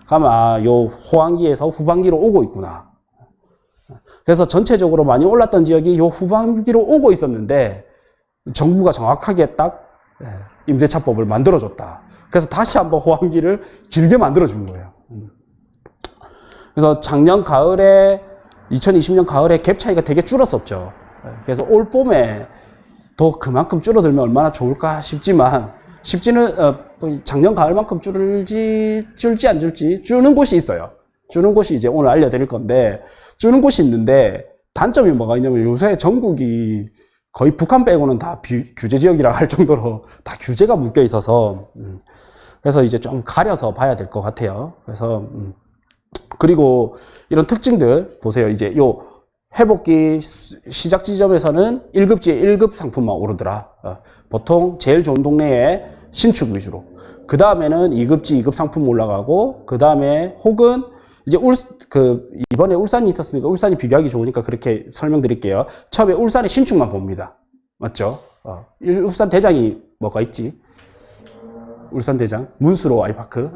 그러면 아, 요 호황기에서 후반기로 오고 있구나. 그래서 전체적으로 많이 올랐던 지역이 요 후반기로 오고 있었는데 정부가 정확하게 딱 임대차법을 만들어줬다. 그래서 다시 한번 호황기를 길게 만들어준 거예요. 그래서 작년 가을에 2020년 가을에 갭 차이가 되게 줄었었죠. 그래서 올 봄에 더 그만큼 줄어들면 얼마나 좋을까 싶지는 작년 가을만큼 줄지 안 줄지 주는 곳이 있어요. 주는 곳이 이제 오늘 알려드릴 건데 주는 곳이 있는데 단점이 뭐가 있냐면 요새 전국이 거의 북한 빼고는 다 규제 지역이라 할 정도로 다 규제가 묶여 있어서 그래서 이제 좀 가려서 봐야 될 것 같아요. 그래서 그리고 이런 특징들 보세요. 이제 요 회복기 시작 지점에서는 1급지에 1급 상품만 오르더라. 보통 제일 좋은 동네에 신축 위주로. 그 다음에는 2급지 2급 상품 올라가고, 그 다음에 혹은 이제 이번에 울산이 있었으니까 울산이 비교하기 좋으니까 그렇게 설명드릴게요. 처음에 울산의 신축만 봅니다. 맞죠? 울산 대장이 뭐가 있지? 울산 대장? 문수로 아이파크.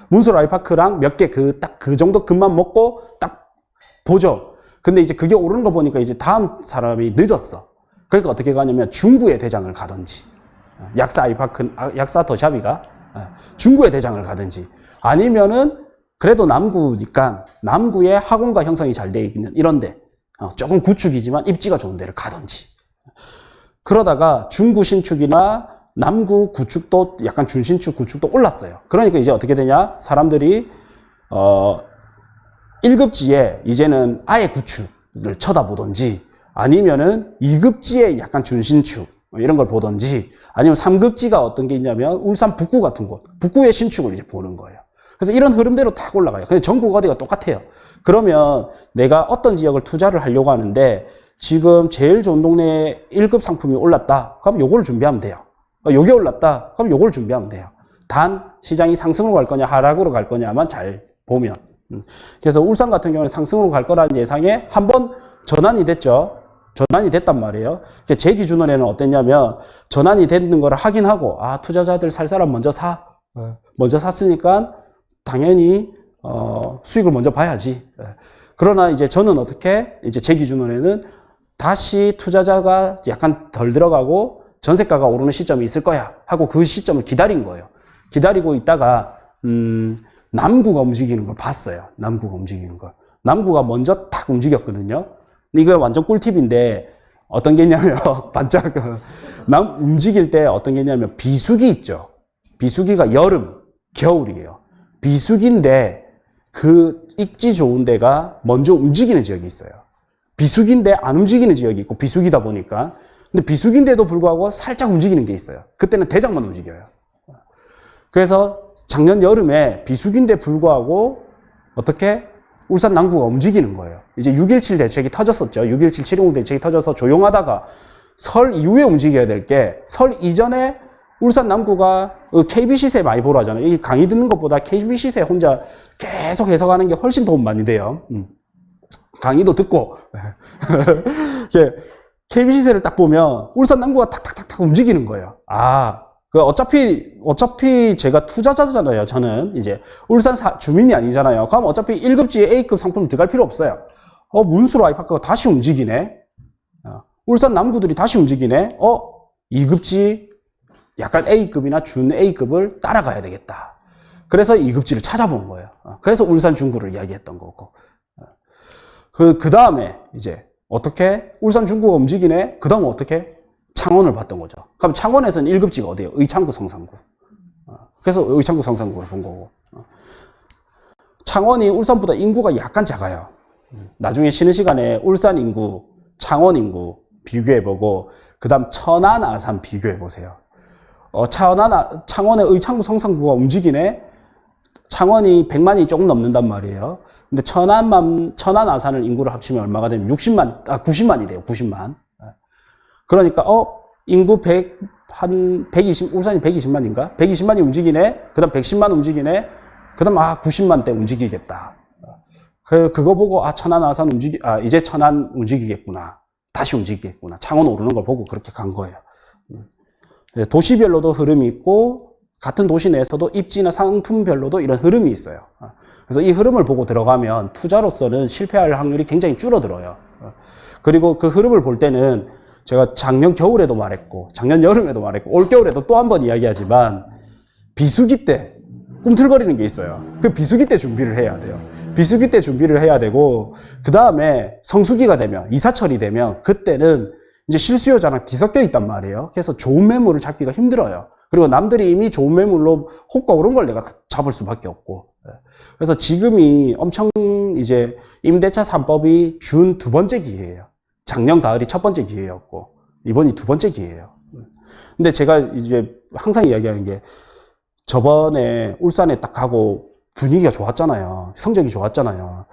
문수로 아이파크랑 몇 개 딱 그 정도 급만 먹고 딱 보죠. 근데 이제 그게 오르는 거 보니까 이제 다음 사람이 늦었어. 그러니까 어떻게 가냐면 중구의 대장을 가든지, 약사 더샵이가 중구의 대장을 가든지, 아니면은 그래도 남구니까 남구에 학원가 형성이 잘 되어 있는 이런데 조금 구축이지만 입지가 좋은 데를 가든지. 그러다가 중구 신축이나 남구 구축도 약간 준신축 구축도 올랐어요. 그러니까 이제 어떻게 되냐? 사람들이 1급지에 이제는 아예 구축을 쳐다보든지, 아니면은 2급지에 약간 준신축 이런 걸 보든지, 아니면 3급지가 어떤 게 있냐면 울산 북구 같은 곳, 북구의 신축을 이제 보는 거예요. 그래서 이런 흐름대로 딱 올라가요. 근데 전국 어디가 똑같아요. 그러면 내가 어떤 지역을 투자를 하려고 하는데 지금 제일 좋은 동네에 1급 상품이 올랐다. 그럼 요거를 준비하면 돼요. 요게 올랐다. 그럼 요걸 준비하면 돼요. 단 시장이 상승으로 갈 거냐 하락으로 갈 거냐만 잘 보면. 그래서 울산 같은 경우는 상승으로 갈 거라는 예상에 한번 전환이 됐죠. 전환이 됐단 말이에요. 제 기준으로는 어땠냐면 전환이 되는 거를 확인하고 투자자들 살 사람 먼저 사. 먼저 샀으니까 당연히 수익을 먼저 봐야지. 그러나 이제 저는 어떻게 이제 제 기준으로는 다시 투자자가 약간 덜 들어가고 전세가가 오르는 시점이 있을 거야 하고 그 시점을 기다린 거예요. 기다리고 있다가 남구가 움직이는 걸 봤어요. 남구가 움직이는 걸. 남구가 먼저 탁 움직였거든요. 근데 이거 완전 꿀팁인데 어떤 게 있냐면 반짝 움직일 때 어떤 게 있냐면 비수기 있죠. 비수기가 여름, 겨울이에요. 비수기인데 그 입지 좋은 데가 먼저 움직이는 지역이 있어요. 비수기인데 안 움직이는 지역이 있고 비수기다 보니까. 근데 비수기인데도 불구하고 살짝 움직이는 게 있어요. 그때는 대장만 움직여요. 그래서 작년 여름에 비수기인데 불구하고 어떻게 울산 남구가 움직이는 거예요. 이제 6.17 대책이 터졌었죠. 6.17 7.20 대책이 터져서 조용하다가 설 이후에 움직여야 될 게 설 이전에 울산 남구가 KB 시세 많이 보러 하잖아요. 이 강의 듣는 것보다 KB 시세 혼자 계속 해석하는 게 훨씬 도움 많이 돼요. 강의도 듣고 KB 시세를 딱 보면 울산 남구가 탁탁탁탁 움직이는 거예요. 어차피 제가 투자자잖아요. 저는 이제 울산 주민이 아니잖아요. 그럼 어차피 1급지에 A급 상품 들어갈 필요 없어요. 문수로 아이파크가 다시 움직이네. 울산 남구들이 다시 움직이네. 2급지 약간 A급이나 준 A급을 따라가야 되겠다. 그래서 2급지를 찾아본 거예요. 그래서 울산 중구를 이야기했던 거고. 그 다음에 이제 어떻게 울산 중구가 움직이네. 그 다음 어떻게 창원을 봤던 거죠. 그럼 창원에서는 1급지가 어디예요? 의창구 성산구. 그래서 의창구 성산구를 본 거고. 창원이 울산보다 인구가 약간 작아요. 나중에 쉬는 시간에 울산 인구, 창원 인구 비교해보고 그 다음 천안, 아산 비교해보세요. 창원의 의창구 성산구가 움직이네. 창원이 100만이 조금 넘는단 말이에요. 근데 천안, 아산을 인구를 합치면 얼마가 되면 90만이 돼요. 90만. 그러니까, 인구 120, 울산이 120만인가? 120만이 움직이네? 그 다음 110만 움직이네? 그 다음, 90만 대 움직이겠다. 그거 보고, 천안, 아산 이제 천안 움직이겠구나. 다시 움직이겠구나. 창원 오르는 걸 보고 그렇게 간 거예요. 도시별로도 흐름이 있고, 같은 도시 내에서도 입지나 상품별로도 이런 흐름이 있어요. 그래서 이 흐름을 보고 들어가면 투자로서는 실패할 확률이 굉장히 줄어들어요. 그리고 그 흐름을 볼 때는 제가 작년 겨울에도 말했고 작년 여름에도 말했고 올 겨울에도 또 한 번 이야기하지만 비수기 때 꿈틀거리는 게 있어요. 그 비수기 때 준비를 해야 돼요. 비수기 때 준비를 해야 되고 그 다음에 성수기가 되면 이사철이 되면 그때는 이제 실수요자랑 뒤섞여 있단 말이에요. 그래서 좋은 매물을 잡기가 힘들어요. 그리고 남들이 이미 좋은 매물로 호가 오른 걸 내가 잡을 수밖에 없고. 그래서 지금이 엄청 이제 임대차 3법이 준 두 번째 기회예요. 작년 가을이 첫 번째 기회였고 이번이 두 번째 기회예요. 근데 제가 이제 항상 이야기하는 게 저번에 울산에 딱 가고 분위기가 좋았잖아요. 성적이 좋았잖아요.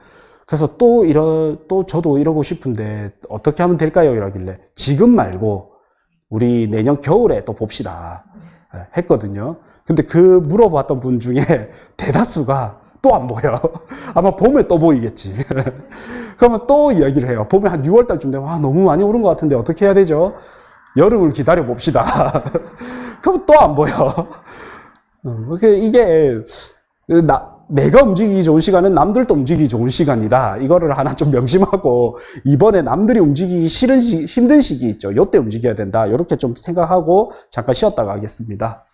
그래서 또 저도 이러고 싶은데 어떻게 하면 될까요? 이러길래 지금 말고 우리 내년 겨울에 또 봅시다 했거든요. 근데 그 물어봤던 분 중에 대다수가 또 안 보여. 아마 봄에 또 보이겠지. 그러면 또 이야기를 해요. 봄에 한 6월 달쯤 되면 너무 많이 오른 것 같은데 어떻게 해야 되죠? 여름을 기다려 봅시다. 그럼 또 안 보여. 이게 내가 움직이기 좋은 시간은 남들도 움직이기 좋은 시간이다. 이거를 하나 좀 명심하고 이번에 남들이 움직이기 힘든 시기 있죠. 요때 움직여야 된다. 이렇게 좀 생각하고 잠깐 쉬었다가 하겠습니다.